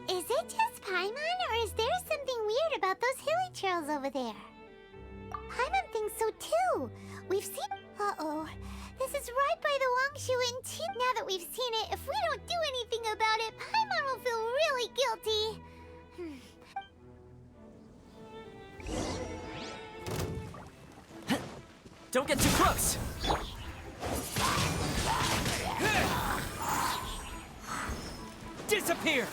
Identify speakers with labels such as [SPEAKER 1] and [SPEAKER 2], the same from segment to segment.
[SPEAKER 1] Is it just Paimon, or is there something weird about those hilly trails over there? Paimon thinks so too. We've seen... Uh-oh. This is right by the Wangshu Inn too. Now that we've seen it, if we don't do anything about it, Paimon will feel really guilty.
[SPEAKER 2] Don't get too close! Disappear!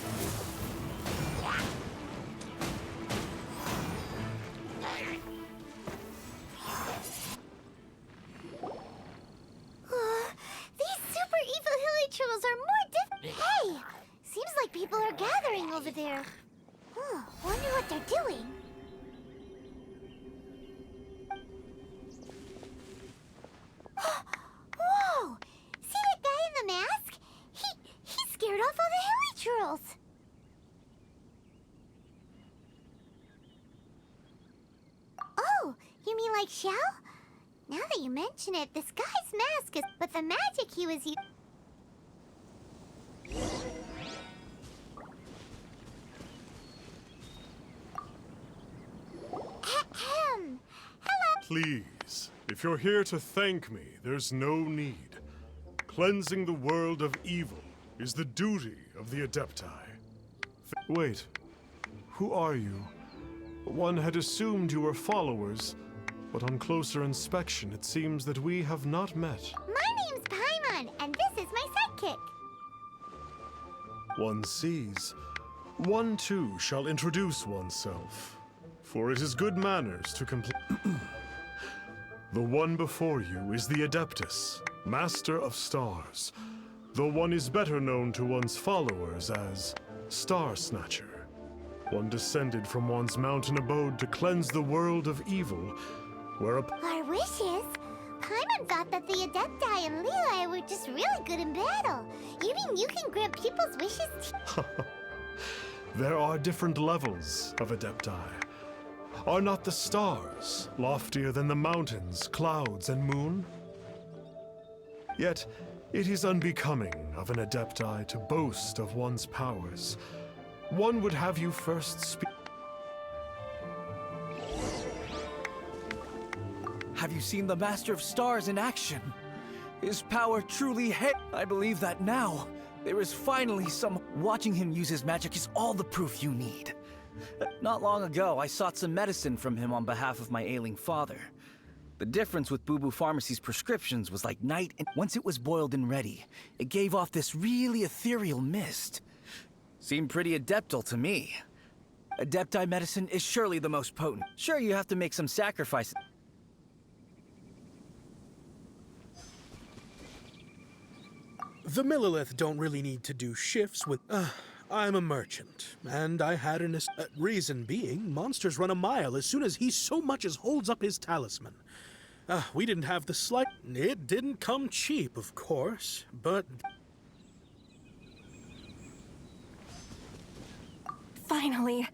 [SPEAKER 1] These super evil hilly trolls are more Hey! Seems like people are gathering over there. Wonder what they're doing. Whoa! See that guy in the mask? He scared off all the hilly trolls. Oh, you mean like Xiao? Now that you mention it, this guy's mask is... But the magic he was using... Hello.
[SPEAKER 3] Please, if you're here to thank me, there's no need. Cleansing the world of evil is the duty of the Adepti. Wait, who are you? One had assumed you were followers, but on closer inspection, it seems that we have not met.
[SPEAKER 1] My name's Paimon, and this is my sidekick.
[SPEAKER 3] One sees. One too shall introduce oneself, for it is good manners to complete. The one before you is the Adeptus, Master of Stars, though one is better known to one's followers as Star Snatcher. One descended from one's mountain abode to cleanse the world of evil, where
[SPEAKER 1] Our wishes? Paimon thought that the Adepti and Levi were just really good in battle. You mean you can grant people's wishes
[SPEAKER 3] There are different levels of Adepti. Are not the stars loftier than the mountains, clouds, and moon? Yet, it is unbecoming of an Adepti to boast of one's powers. One would have you first speak.
[SPEAKER 2] Have you seen the Master of Stars in action? His power truly I believe that now. There is finally some... Watching him use his magic is all the proof you need. Not long ago, I sought some medicine from him on behalf of my ailing father. The difference with Boo Boo Pharmacy's prescriptions was like night and... Once it was boiled and ready, it gave off this really ethereal mist. Seemed pretty adeptal to me. Adepti medicine is surely the most potent. Sure, you have to make some sacrifices.
[SPEAKER 4] The Millilith don't really need to do shifts with... I'm a merchant, and I had an... reason being, monsters run a mile as soon as he so much as holds up his talisman. We didn't have the slight... It didn't come cheap, of course, but...
[SPEAKER 5] Finally,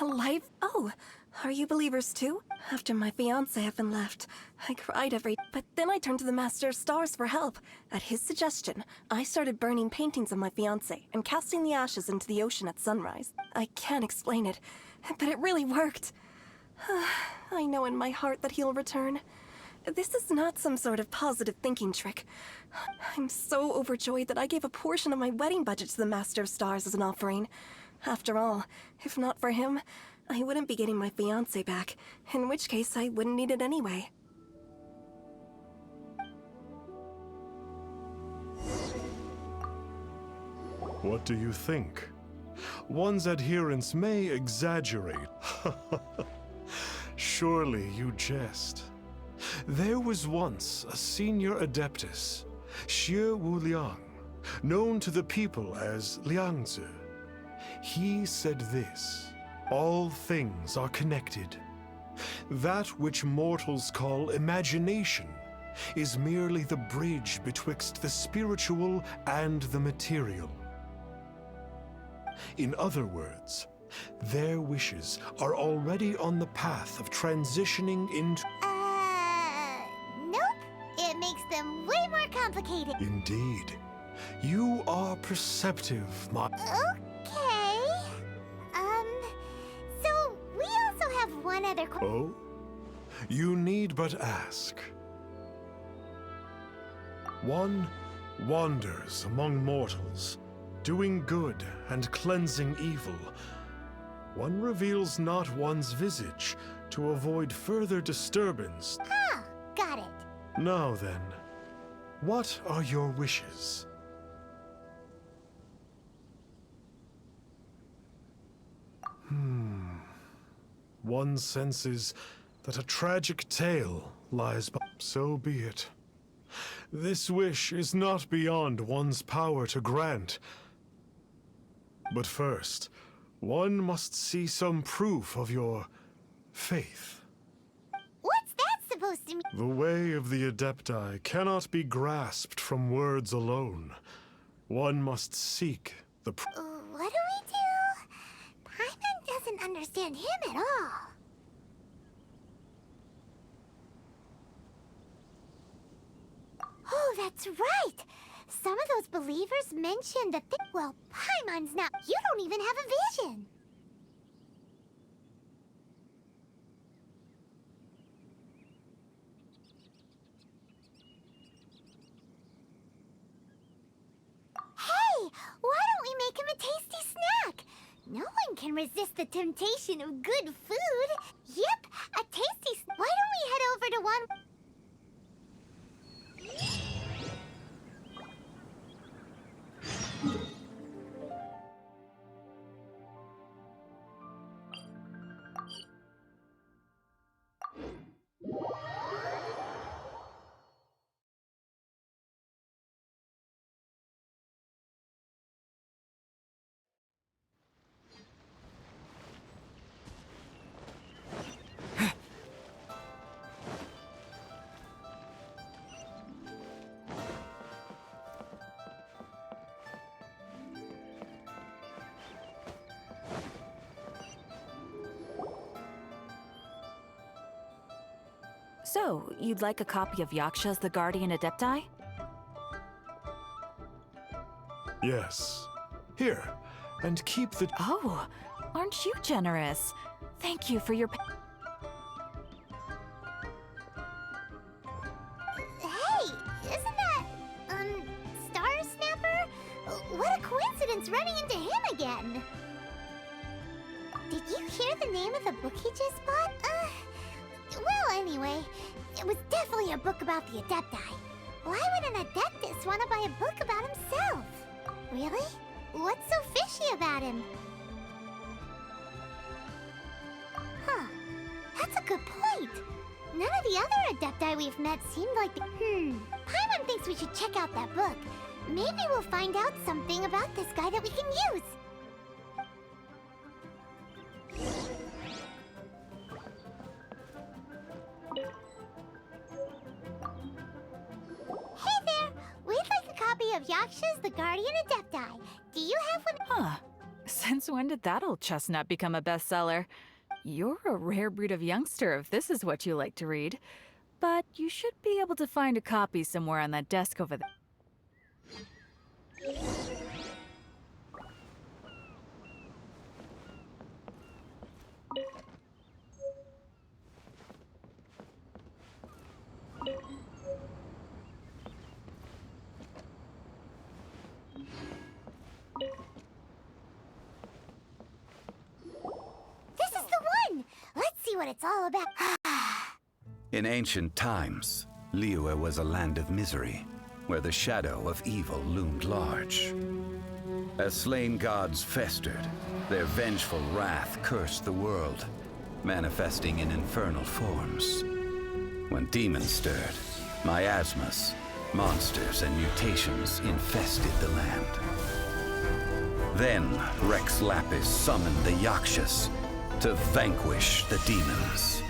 [SPEAKER 5] alive. Oh, are you believers too? After my fiancé had been left, I cried But then I turned to the Master of Stars for help. At his suggestion, I started burning paintings of my fiancé and casting the ashes into the ocean at sunrise. I can't explain it, but it really worked. I know in my heart that he'll return. This is not some sort of positive thinking trick. I'm so overjoyed that I gave a portion of my wedding budget to the Master of Stars as an offering. After all, if not for him, I wouldn't be getting my fiancé back, in which case I wouldn't need it anyway.
[SPEAKER 3] What do you think? One's adherents may exaggerate. Surely you jest. There was once a senior adeptus, Xie Wu Liang, known to the people as Liangzi. He said this: all things are connected. That which mortals call imagination is merely the bridge betwixt the spiritual and the material. In other words, Their wishes are already on the path of transitioning into...
[SPEAKER 1] Nope. It makes them way more complicated.
[SPEAKER 3] Indeed. You are perceptive, my...
[SPEAKER 1] Okay. So we also have one other
[SPEAKER 3] Oh? You need but ask. One wanders among mortals, doing good and cleansing evil. One reveals not one's visage to avoid further disturbance.
[SPEAKER 1] Ah, got it.
[SPEAKER 3] Now then, what are your wishes? One senses that a tragic tale lies by. So be it. This wish is not beyond one's power to grant. But first, one must see some proof of your faith.
[SPEAKER 1] What's that supposed to mean?
[SPEAKER 3] The way of the Adepti cannot be grasped from words alone. One must seek the
[SPEAKER 1] What do we do? Paimon doesn't understand him at all. Oh, that's right! Some of those believers mentioned that well, Paimon's not... You don't even have a vision! Hey! Why don't we make him a tasty snack? No one can resist the temptation of good food. Yep, a tasty Why don't we head over to one...
[SPEAKER 6] So, you'd like a copy of Yaksha's The Guardian Adepti?
[SPEAKER 3] Yes. Here, and keep the...
[SPEAKER 6] Oh, aren't you generous? Thank you for your...
[SPEAKER 1] Hey, isn't that, Star Snapper? What a coincidence running into him again! Did you hear the name of the book he just bought? Well, anyway, it was definitely a book about the Adepti. Why would an Adeptus want to buy a book about himself? Really? What's so fishy about him? Huh. That's a good point. None of the other Adepti we've met seemed like the... Paimon thinks we should check out that book. Maybe we'll find out something about this guy that we can use. Hey there! We'd like a copy of Yaksha's The Guardian Adepti. Do you have one?
[SPEAKER 6] Huh. Since when did that old chestnut become a bestseller? You're a rare breed of youngster if this is what you like to read. But you should be able to find a copy somewhere on that desk over there.
[SPEAKER 1] This is the one! Let's see what it's all about.
[SPEAKER 7] In ancient times, Liyue was a land of misery, where the shadow of evil loomed large. As slain gods festered, their vengeful wrath cursed the world, manifesting in infernal forms. When demons stirred, miasmas, monsters, and mutations infested the land. Then Rex Lapis summoned the Yakshas to vanquish the demons.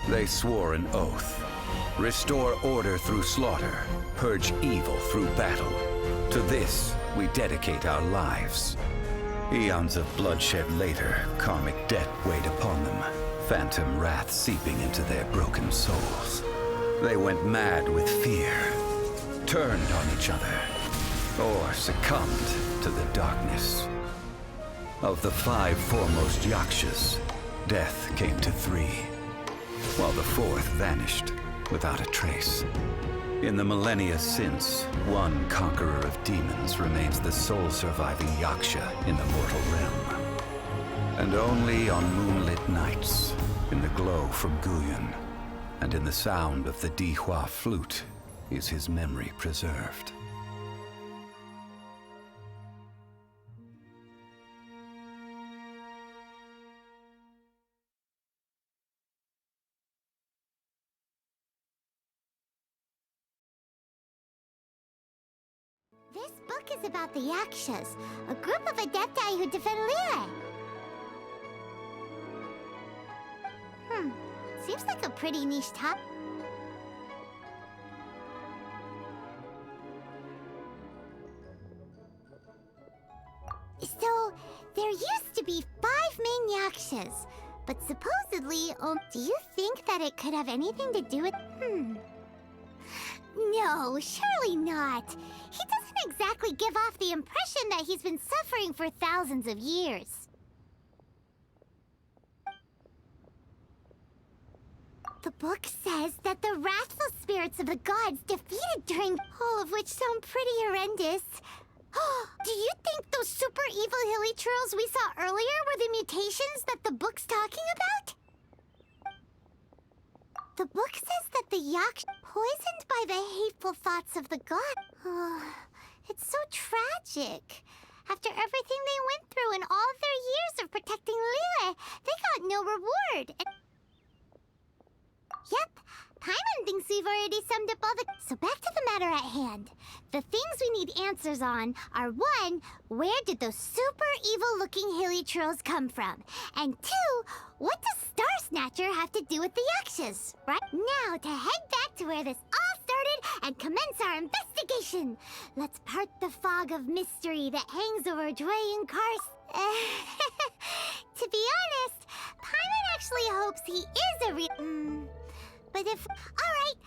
[SPEAKER 7] They swore an oath: restore order through slaughter, purge evil through battle. To this, we dedicate our lives. Eons of bloodshed later, karmic debt weighed upon them, phantom wrath seeping into their broken souls. They went mad with fear, turned on each other, or succumbed to the darkness. Of the 5 foremost yakshas, death came to 3, while the 4th vanished without a trace. In the millennia since, one conqueror of demons remains the sole surviving yaksha in the mortal realm. And only on moonlit nights, in the glow from Guyon, and in the sound of the Xioa flute, is his memory preserved.
[SPEAKER 1] This book is about the Yakshas, a group of adepti who defend Liyue. Seems like a pretty niche topic. So, there used to be 5 main Yakshas, but supposedly, do you think that it could have anything to do with... No, surely not. He doesn't exactly give off the impression that he's been suffering for thousands of years. The book says that the wrathful spirits of the gods defeated during... all of which sound pretty horrendous. Do you think those super evil hilly churls we saw earlier were the mutations that the book's talking about? The book says that the Yaksha poisoned by the hateful thoughts of the god. It's so tragic. After everything they went through and all of their years of protecting Liyue, they got no reward. Yep, Paimon thinks we've already summed up all the... So back to the matter at hand. The things we need answers on are 1, where did those super evil-looking hilly churls come from? And 2, what does Star Snatcher have to do with the Yakshas? Right now, to head back to where this all started and commence our investigation. Let's part the fog of mystery that hangs over Dway and Karst. To be honest, Paimon actually hopes he is a real... But if... Alright!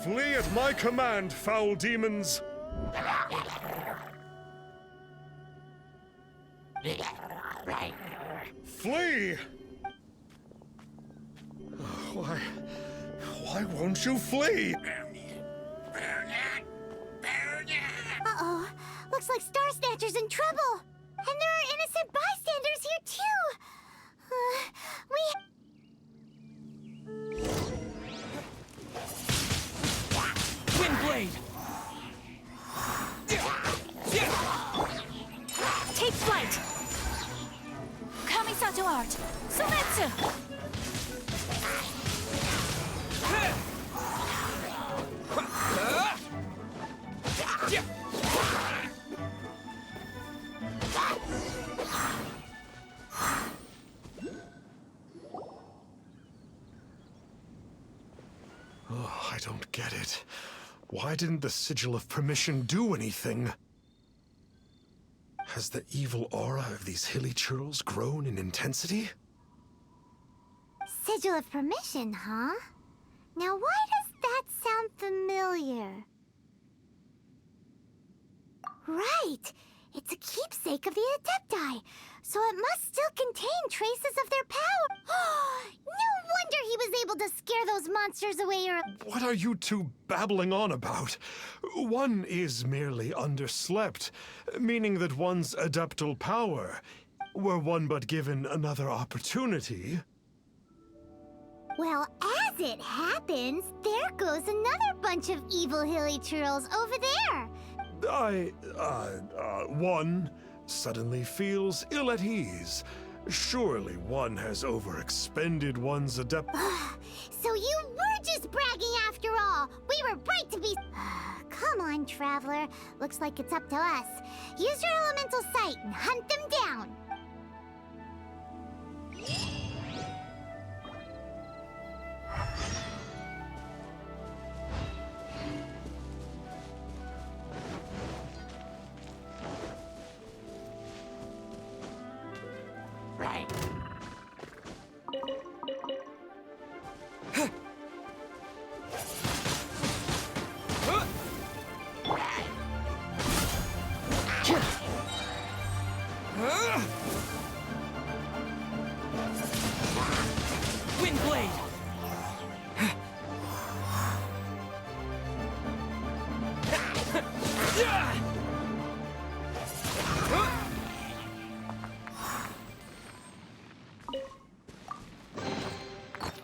[SPEAKER 3] Flee at my command, foul demons! Flee! Why won't you flee?
[SPEAKER 1] Uh-oh. Looks like Star Snatcher's in trouble. And there are innocent bystanders here, too.
[SPEAKER 2] Windblade!
[SPEAKER 6] Take flight! Kamisato art! Sumetsu!
[SPEAKER 3] Oh, I don't get it. Why didn't the Sigil of Permission do anything? Has the evil aura of these hilly churls grown in intensity?
[SPEAKER 1] Sigil of Permission, huh? Now why does that sound familiar? Right! It's a keepsake of the Adepti, so it must still contain traces of their power. No wonder he was able to scare those monsters away
[SPEAKER 3] What are you two babbling on about? One is merely underslept, meaning that one's adeptal power Were one but given another opportunity...
[SPEAKER 1] Well, as it happens, there goes another bunch of evil hilly churls over there.
[SPEAKER 3] One suddenly feels ill at ease. Surely one has overexpended one's adept...
[SPEAKER 1] So you were just bragging after all. We were right to be... Come on, Traveler. Looks like it's up to us. Use your elemental sight and hunt them down.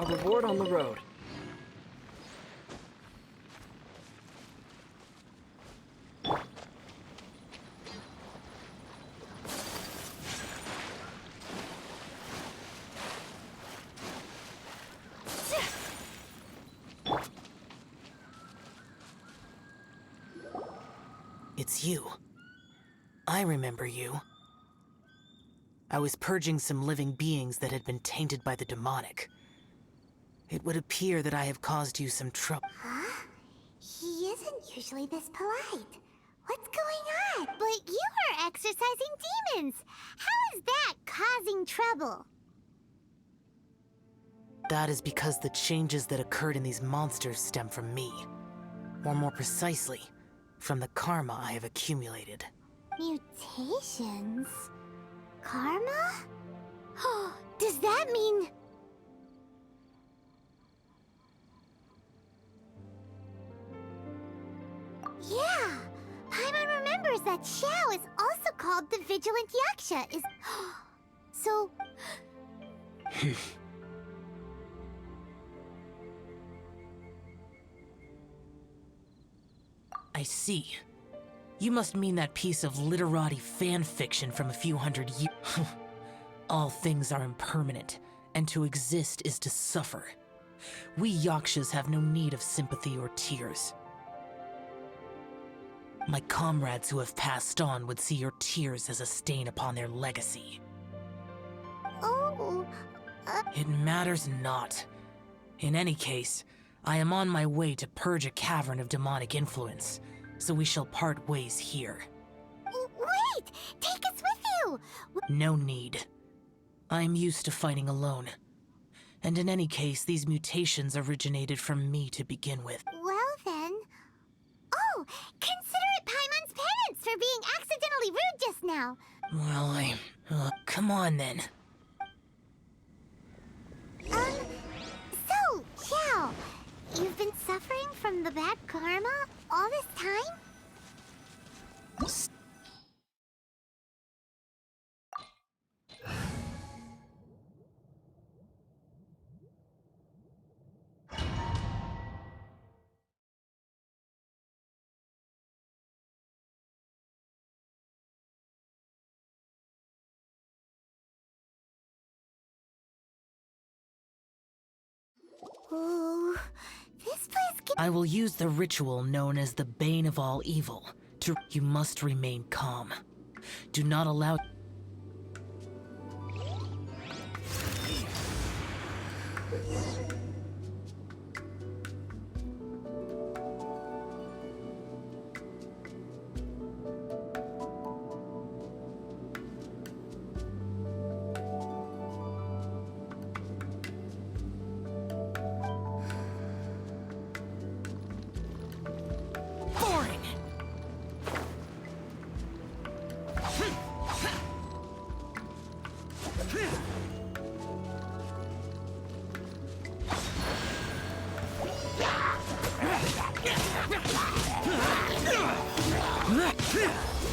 [SPEAKER 8] A reward on the road.
[SPEAKER 9] It's you. I remember you. I was purging some living beings that had been tainted by the demonic. It would appear that I have caused you some trouble.
[SPEAKER 1] Huh? He isn't usually this polite. What's going on? But you are exorcising demons. How is that causing trouble?
[SPEAKER 9] That is because the changes that occurred in these monsters stem from me. Or more precisely, from the karma I have accumulated.
[SPEAKER 1] Mutations? Karma? Does that mean... Yeah! Paimon remembers that Xiao is also called the vigilant yaksha, is... So...
[SPEAKER 9] I see. You must mean that piece of literati fan fiction from a few hundred years. All things are impermanent, and to exist is to suffer. We yakshas have no need of sympathy or tears. My comrades who have passed on would see your tears as a stain upon their legacy.
[SPEAKER 1] Oh...
[SPEAKER 9] It matters not. In any case, I am on my way to purge a cavern of demonic influence, so we shall part ways here.
[SPEAKER 1] Wait! Take us with you!
[SPEAKER 9] No need. I am used to fighting alone. And in any case, these mutations originated from me to begin with.
[SPEAKER 1] Well then... Oh! Consider it Paimon's penance for being accidentally rude just now!
[SPEAKER 9] Well, come on then.
[SPEAKER 1] So, Xiao, you've been suffering from the bad karma all this time? Oh, this place
[SPEAKER 9] I will use the ritual known as the Bane of All Evil. You must remain calm. Do not allow...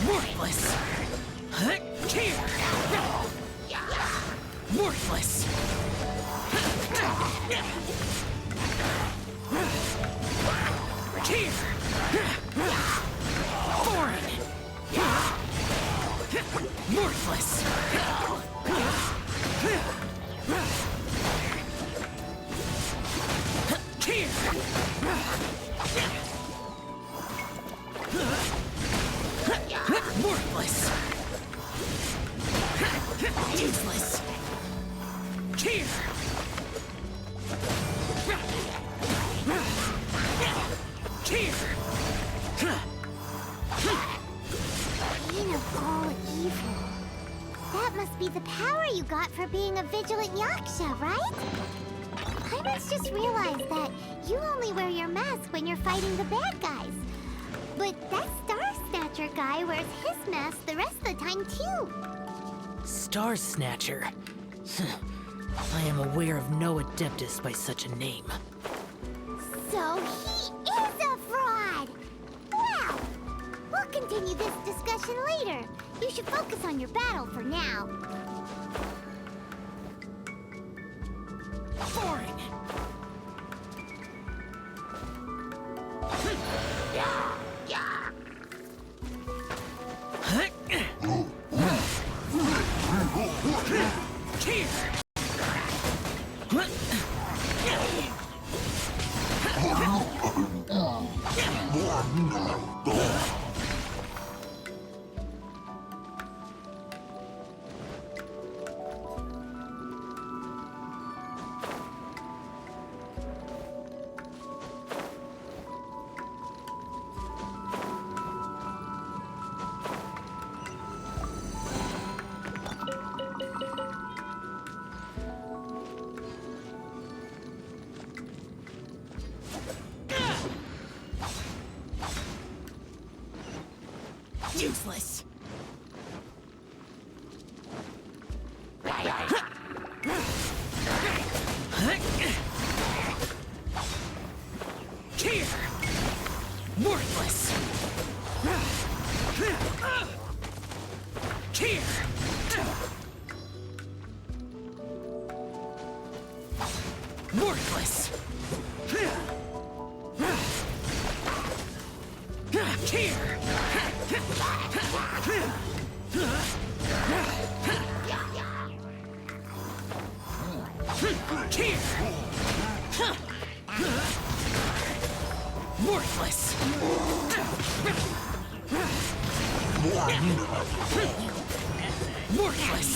[SPEAKER 9] Worthless! Worthless! Here! Foreign! Worthless! Here! Worthless! Useless! Here! Here!
[SPEAKER 1] Being of all evil. That must be the power you got for being a vigilant yaksha, right? Paimon's just realized that you only wear your mask when you're fighting the bad guys. But that Star Snatcher guy wears his mask the rest of the time, too.
[SPEAKER 9] Star Snatcher? I am aware of no Adeptus by such a name.
[SPEAKER 1] So he is a fraud! Well, we'll continue this discussion later. You should focus on your battle for now.
[SPEAKER 9] Foreign! Here! Useless! Here! Worthless! Here! Worthless! Here! Here! Worthless! Worthless!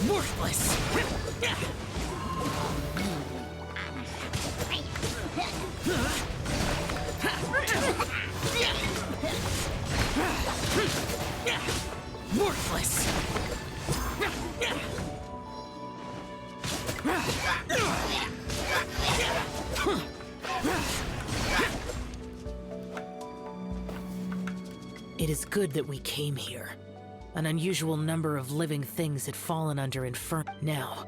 [SPEAKER 9] Worthless! Worthless! Worthless! It is good that we came here. An unusual number of living things had fallen under Inferno. Now,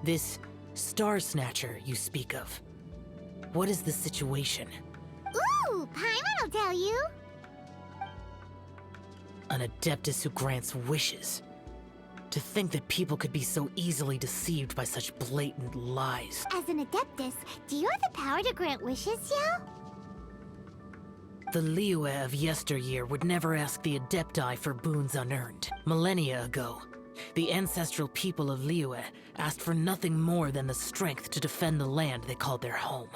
[SPEAKER 9] this Star Snatcher you speak of. What is the situation?
[SPEAKER 1] Ooh, Paimon will tell you.
[SPEAKER 9] An Adeptus who grants wishes. To think that people could be so easily deceived by such blatant lies.
[SPEAKER 1] As an Adeptus, do you have the power to grant wishes, Xioa?
[SPEAKER 9] The Liyue of yesteryear would never ask the Adepti for boons unearned. Millennia ago, the ancestral people of Liyue asked for nothing more than the strength to defend the land they called their home.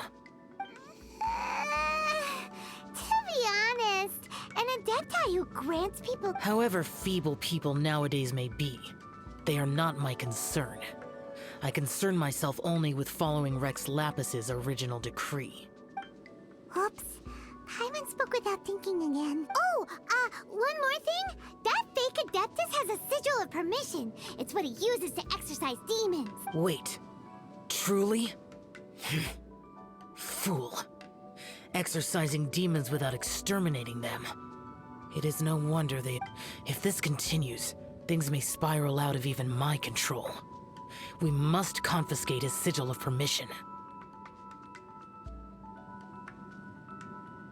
[SPEAKER 1] To be honest, an Adepti who grants people...
[SPEAKER 9] However feeble people nowadays may be, they are not my concern. I concern myself only with following Rex Lapis's original decree.
[SPEAKER 1] Oops. Paimon spoke without thinking again. Oh, one more thing. That fake Adeptus has a sigil of permission. It's what he uses to exorcise demons.
[SPEAKER 9] Wait. Truly? Fool. Exorcising demons without exterminating them. It is no wonder they... If this continues, things may spiral out of even my control. We must confiscate his sigil of permission.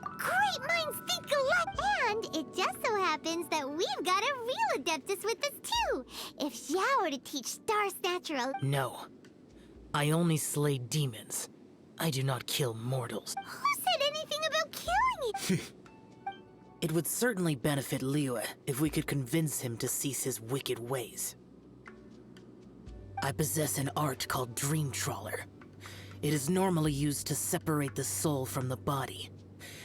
[SPEAKER 1] Great minds think alike! And it just so happens that we've got a real Adeptus with us too! If Xioa were to teach Star Snatcher...
[SPEAKER 9] No. I only slay demons. I do not kill mortals.
[SPEAKER 1] Who said anything about killing it?
[SPEAKER 9] It would certainly benefit Liyue if we could convince him to cease his wicked ways. I possess an art called Dream Trawler. It is normally used to separate the soul from the body,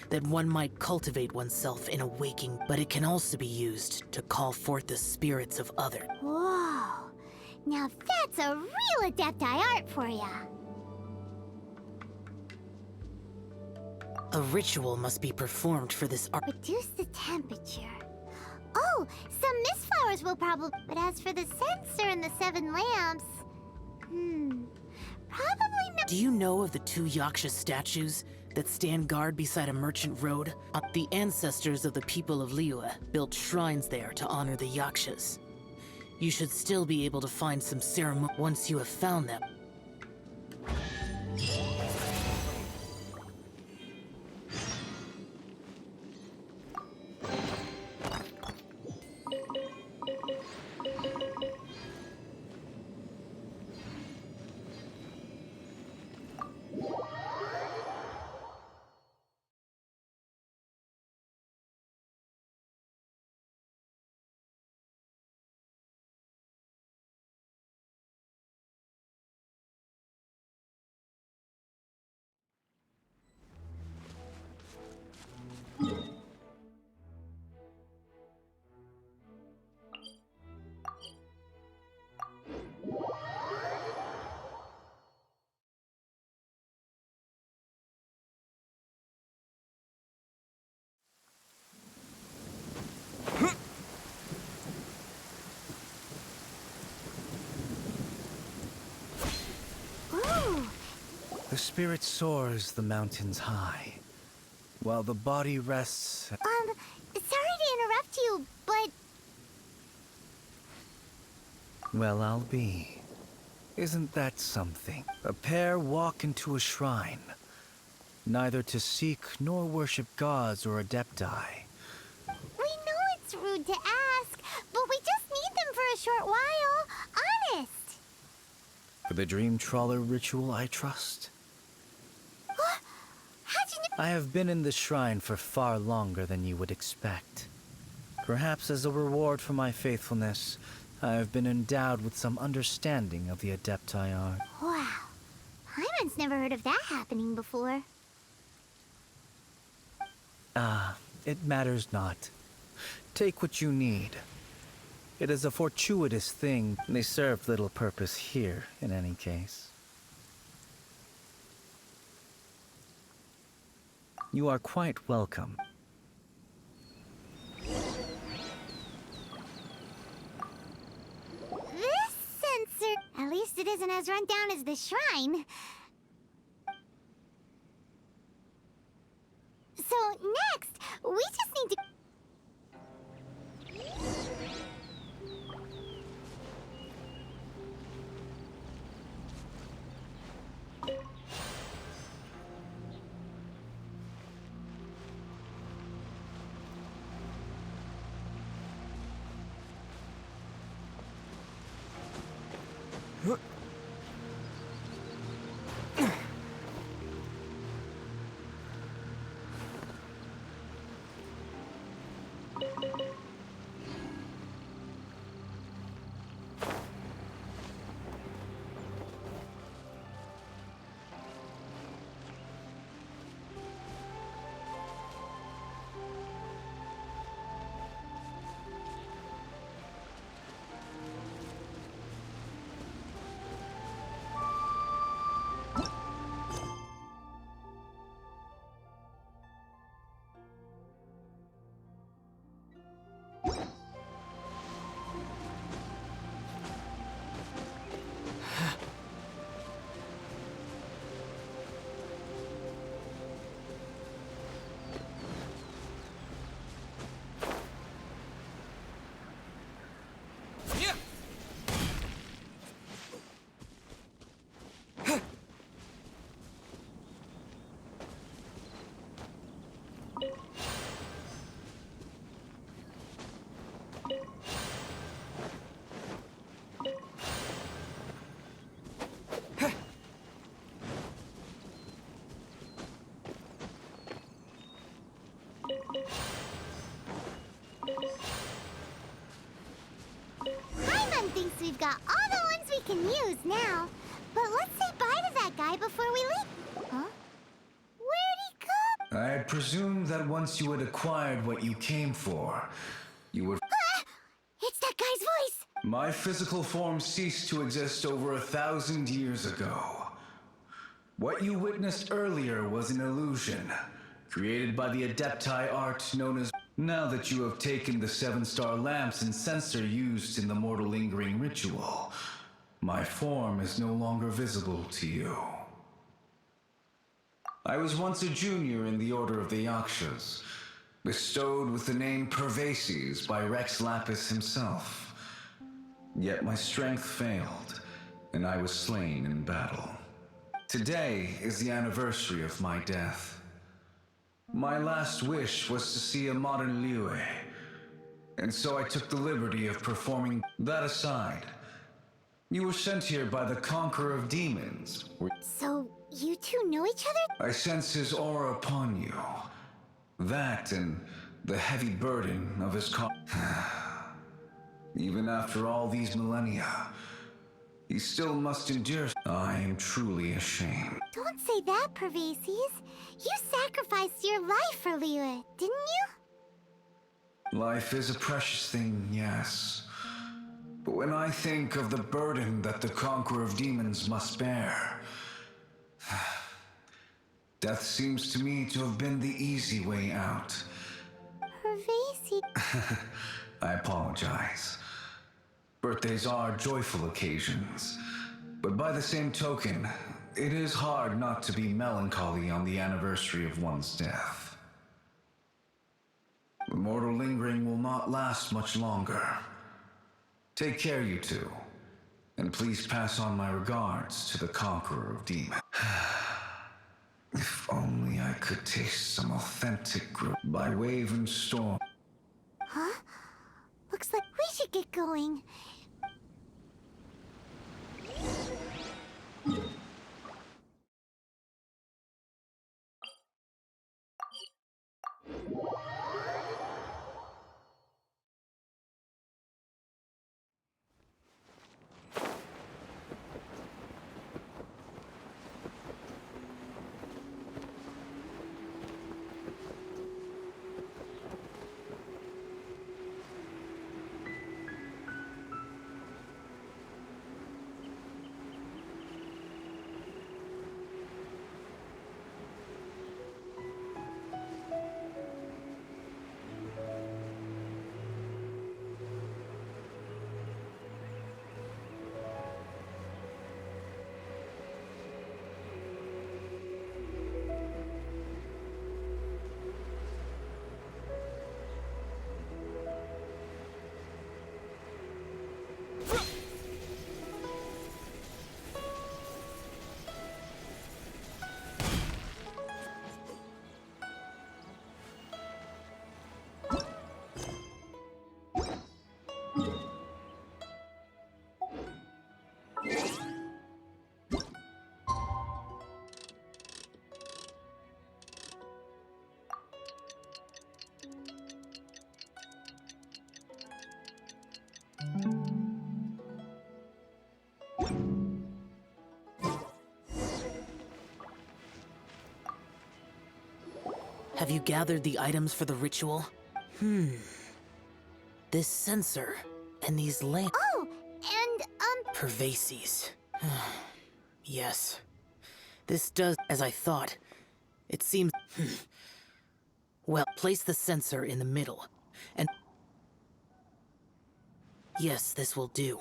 [SPEAKER 9] that one might cultivate oneself in a waking, but it can also be used to call forth the spirits of others.
[SPEAKER 1] Whoa! Now that's a real Adepti art for ya!
[SPEAKER 9] A ritual must be performed for this art.
[SPEAKER 1] Reduce the temperature. Oh, some mist flowers will probably... But as for the censer and the 7 lamps... Probably not...
[SPEAKER 9] Do you know of the 2 yaksha statues that stand guard beside a merchant road? The ancestors of the people of Liyue built shrines there to honor the yakshas. You should still be able to find some ceremony once you have found them.
[SPEAKER 2] The spirit soars the mountains high, while the body rests...
[SPEAKER 1] Sorry to interrupt you, but...
[SPEAKER 2] Well, I'll be. Isn't that something? A pair walk into a shrine, neither to seek nor worship gods or adepti.
[SPEAKER 1] We know it's rude to ask, but we just need them for a short while. Honest!
[SPEAKER 2] For the Dream Trawler ritual, I trust.
[SPEAKER 1] How'd you know?
[SPEAKER 2] I have been in the shrine for far longer than you would expect. Perhaps as a reward for my faithfulness, I have been endowed with some understanding of the Adepti art.
[SPEAKER 1] Wow. Paimon's never heard of that happening before.
[SPEAKER 2] It matters not. Take what you need. It is a fortuitous thing. They serve little purpose here, in any case. You are quite welcome.
[SPEAKER 1] This sensor... At least it isn't as run down as the shrine. So next, we just need to... Paimon thinks we've got all the ones we can use now. But let's say bye to that guy before we leave. Huh? Where'd he go?
[SPEAKER 2] I presumed that once you had acquired what you came for, you would...
[SPEAKER 1] It's that guy's voice!
[SPEAKER 2] My physical form ceased to exist over 1,000 years ago. What you witnessed earlier was an illusion, created by the Adepti art known as... Now that you have taken the 7-star lamps and censer used in the mortal lingering ritual, my form is no longer visible to you. I was once a junior in the Order of the Yakshas, bestowed with the name Pervases by Rex Lapis himself. Yet my strength failed, and I was slain in battle. Today is the anniversary of my death. My last wish was to see a modern Liyue, and so I took the liberty of performing. That aside, you were sent here by the Conqueror of Demons.
[SPEAKER 1] So, you two know each other?
[SPEAKER 2] I sense his aura upon you. That and the heavy burden of his Even after all these millennia, he still must endure. I am truly ashamed.
[SPEAKER 1] Don't say that, Pervases. You sacrificed your life for Liyue, didn't you?
[SPEAKER 2] Life is a precious thing, yes. But when I think of the burden that the Conqueror of Demons must bear, death seems to me to have been the easy way out.
[SPEAKER 1] Pervases.
[SPEAKER 2] I apologize. Birthdays are joyful occasions, but by the same token, it is hard not to be melancholy on the anniversary of one's death. The mortal lingering will not last much longer. Take care, you two, and please pass on my regards to the Conqueror of Demons. If only I could taste some authentic growth by wave and storm.
[SPEAKER 1] Huh? Looks like we should get going.
[SPEAKER 9] Have you gathered the items for the ritual? This censer and these lamps.
[SPEAKER 1] Oh, and,
[SPEAKER 9] Pervases. Yes. This does as I thought. It seems... Well, place the censer in the middle, and... Yes, this will do.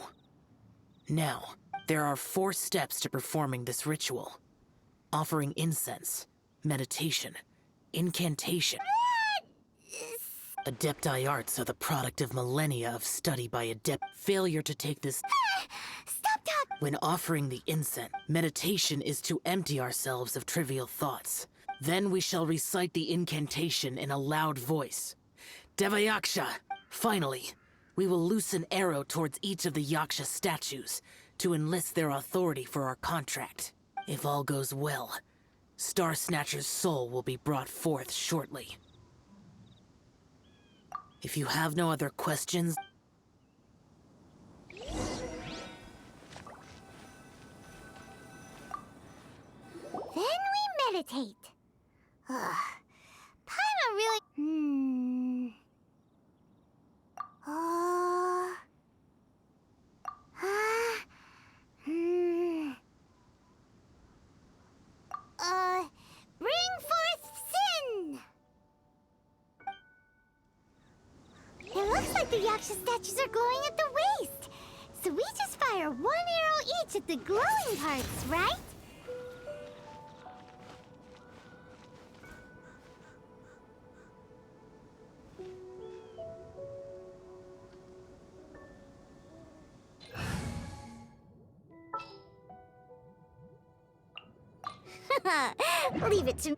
[SPEAKER 9] Now, there are 4 steps to performing this ritual. Offering incense, meditation, incantation. Adepti arts are the product of millennia of study by adept. Failure to take this...
[SPEAKER 1] Stop talk!
[SPEAKER 9] When offering the incense, meditation is to empty ourselves of trivial thoughts. Then we shall recite the incantation in a loud voice. Devayaksha! Finally, we will loose an arrow towards each of the Yaksha statues to enlist their authority for our contract. If all goes well, Star Snatcher's soul will be brought forth shortly. If you have no other questions...
[SPEAKER 1] Then we meditate. Ugh. Paimon really... Oh... Bring forth sin! It looks like the yaksha statues are glowing at the waist. So we just fire one arrow each at the glowing parts, right? Leave it to...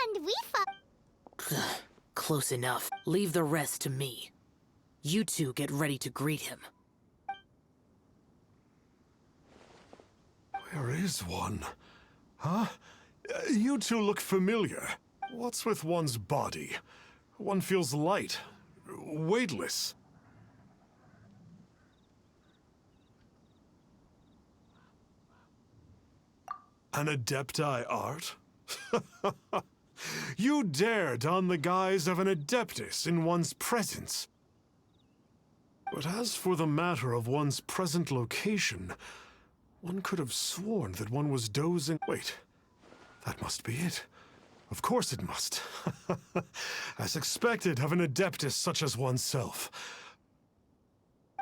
[SPEAKER 1] And we
[SPEAKER 9] Close enough. Leave the rest to me. You two get ready to greet him.
[SPEAKER 3] Where is one? Huh? You two look familiar. What's with one's body? One feels light, weightless. An Adepti art? You dare don the guise of an Adeptus in one's presence. But as for the matter of one's present location, one could have sworn that one was dozing... Wait, that must be it. Of course it must. As expected of an Adeptus such as oneself.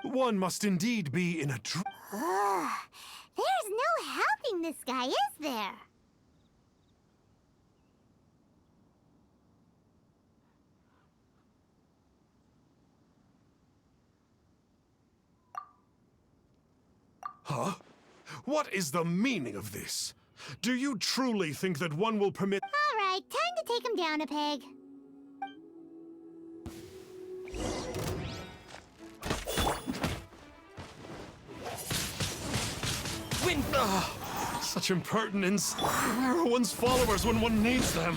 [SPEAKER 3] One must indeed be in a
[SPEAKER 1] There's no helping this guy, is there?
[SPEAKER 3] Huh? What is the meaning of this? Do you truly think that one will permit...
[SPEAKER 1] All right, time to take him down a peg.
[SPEAKER 3] Such impertinence. Where are one's followers when one needs them?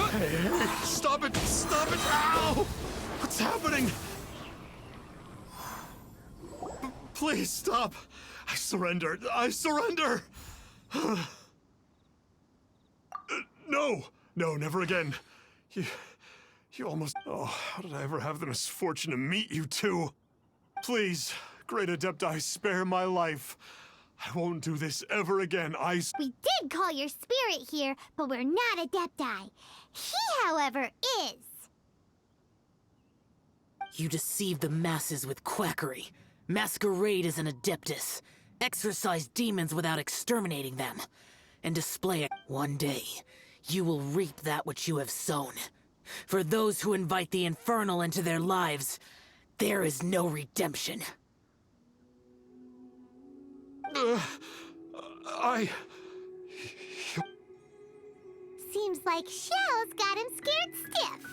[SPEAKER 3] Hey, stop it! Stop it! Ow! What's happening? Please stop! I surrender! I surrender! No! No, never again. You almost... Oh, how did I ever have the misfortune to meet you two? Please, Great Adepti, spare my life. I won't do this ever again,
[SPEAKER 1] We did call your spirit here, but we're not Adepti. He, however, is.
[SPEAKER 9] You deceive the masses with quackery. Masquerade as an Adeptus. Exorcise demons without exterminating them. And display it. One day, you will reap that which you have sown. For those who invite the infernal into their lives, there is no redemption.
[SPEAKER 1] Seems like Xiao's got him scared stiff.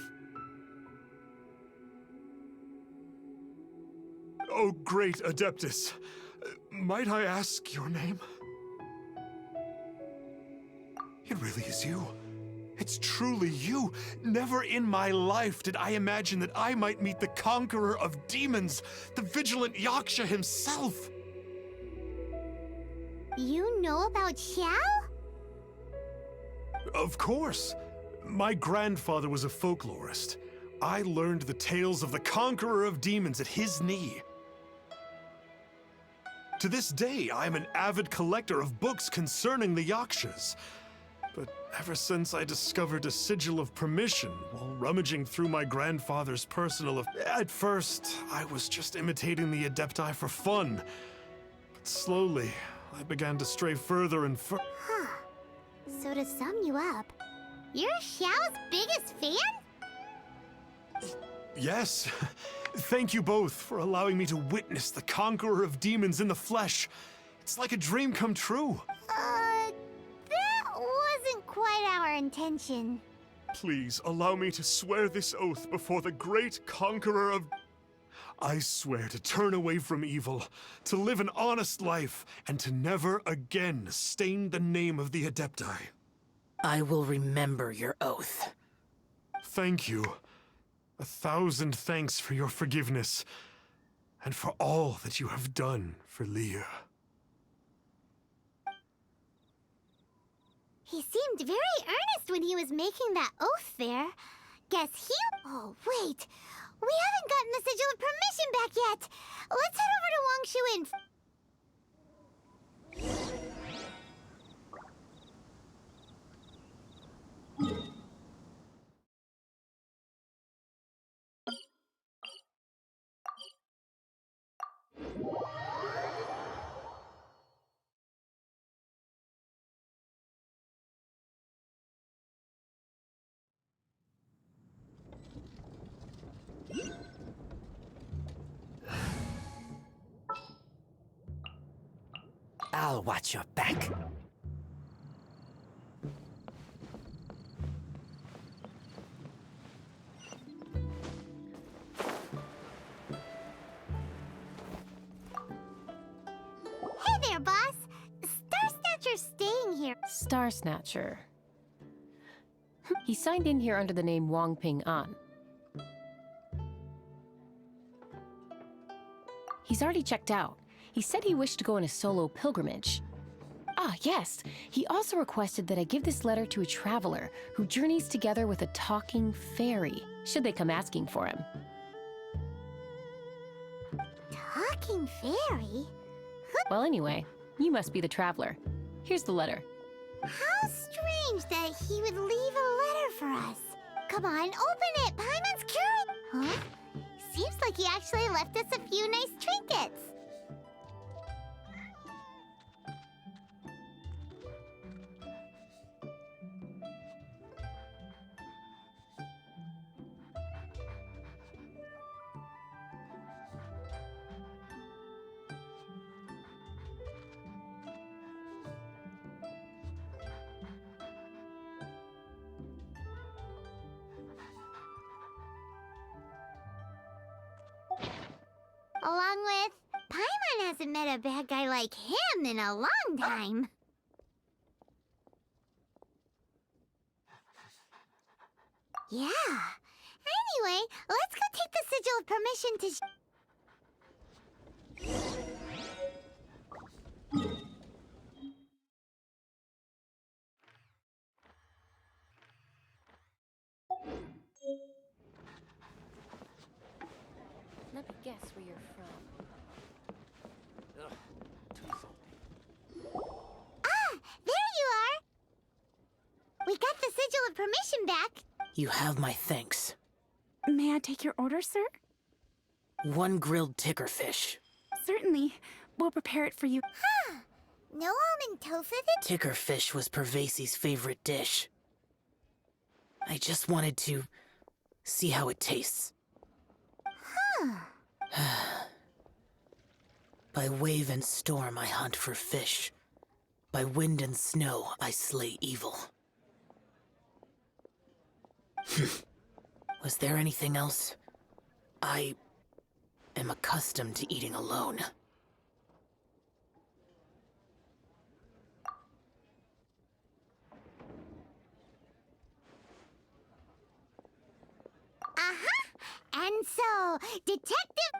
[SPEAKER 3] Oh, great Adeptus. Might I ask your name? It really is you. It's truly you. Never in my life did I imagine that I might meet the conqueror of demons, the vigilant Yaksha himself.
[SPEAKER 1] You know about Xiao?
[SPEAKER 3] Of course. My grandfather was a folklorist. I learned the tales of the conqueror of demons at his knee. To this day, I am an avid collector of books concerning the Yakshas. But ever since I discovered a sigil of permission while rummaging through my grandfather's personal... At first, I was just imitating the Adepti for fun. But slowly, I began to stray further and further.
[SPEAKER 1] Huh. So to sum you up, you're Xiao's biggest fan?
[SPEAKER 3] Yes. Thank you both for allowing me to witness the conqueror of demons in the flesh. It's like a dream come true.
[SPEAKER 1] That wasn't quite our intention.
[SPEAKER 3] Please allow me to swear this oath before the great conqueror of... I swear to turn away from evil, to live an honest life, and to never again stain the name of the Adepti.
[SPEAKER 9] I will remember your oath.
[SPEAKER 3] Thank you. 1,000 thanks for your forgiveness, and for all that you have done for Leah.
[SPEAKER 1] He seemed very earnest when he was making that oath there. Guess he... Oh, wait. We haven't gotten the Sigil of Permission back yet. Let's head over to Wangshu Inn.
[SPEAKER 10] I'll watch your back.
[SPEAKER 1] Hey there, boss. Star Snatcher's staying here.
[SPEAKER 11] Star Snatcher. He signed in here under the name Wang Ping An. He's already checked out. He said he wished to go on a solo pilgrimage. Ah, yes. He also requested that I give this letter to a traveler who journeys together with a talking fairy, should they come asking for him.
[SPEAKER 1] Talking fairy?
[SPEAKER 11] Well, anyway, you must be the traveler. Here's the letter.
[SPEAKER 1] How strange that he would leave a letter for us. Come on, open it. Paimon's curious. Huh? Seems like he actually left us a few nice trinkets. Along with, Paimon hasn't met a bad guy like him in a long time. Yeah. Anyway, let's go take the Sigil of Permission to...
[SPEAKER 11] Let me guess where you're from.
[SPEAKER 1] Ah, there you are! We got the Sigil of Permission back.
[SPEAKER 9] You have my thanks.
[SPEAKER 12] May I take your order, sir?
[SPEAKER 9] 1 grilled tickerfish.
[SPEAKER 12] Certainly. We'll prepare it for you.
[SPEAKER 1] Huh. No almond tofu?
[SPEAKER 9] Tickerfish was Pervasi's favorite dish. I just wanted to see how it tastes. By wave and storm I hunt for fish. By wind and snow I slay evil. Was there anything else? I am accustomed to eating alone.
[SPEAKER 1] Uh-huh. And so, Detective